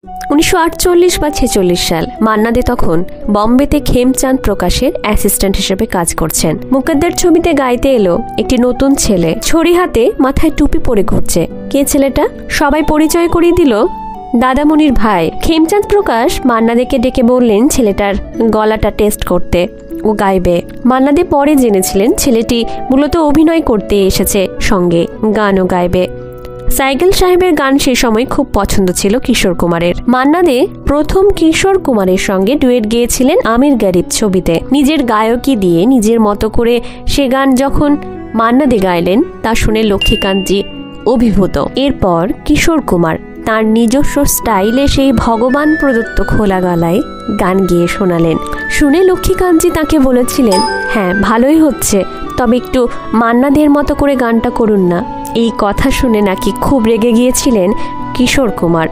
1948 বা 46 সাল। মান্না দে তখন বম্বেতে খেমচাঁদ প্রকাশের অ্যাসিস্ট্যান্ট হিসেবে কাজ করছেন। মুকদ্দর ছবিতে গাইতে এলো একটি নতুন ছেলে, ছড়ি হাতে, মাথায় টুপি পরে ঘুরছে। কে ছেলেটা? সবাই পরিচয় করিয়ে দিল দাদামণির ভাই। খেমচাঁদ প্রকাশ মান্না দেকে ডেকে বললেন ছেলেটার গলাটা টেস্ট করতে, ও গাইবে। মান্না দে পরে জেনেছিলেন ছেলেটি মূলত অভিনয় করতে এসেছে, সঙ্গে গানও গাইবে। সাইকেল সাহেবের গান সে সময় খুব পছন্দ ছিল কিশোর কুমারের। মান্না দে প্রথম কিশোর কুমারের সঙ্গে ডুয়েট গেয়েছিলেন আমির গরিব ছবিতে। নিজের গায়কী দিয়ে নিজের মতো করে সে গান যখন মান্না দে গাইলেন তা শুনে লক্ষ্মীকান্তজি অভিভূত। এরপর কিশোর কুমার তার নিজস্ব স্টাইলে সেই ভগবান প্রদত্ত খোলা গলায় গান গেয়ে শোনালেন। শুনে লক্ষ্মীকান্তজি তাকে বলেছিলেন, হ্যাঁ ভালোই হচ্ছে, তবে একটু মান্না দের মতো করে গানটা করুন না। এই কথা শুনে নাকি খুব রেগে গিয়েছিলেন কিশোর কুমার।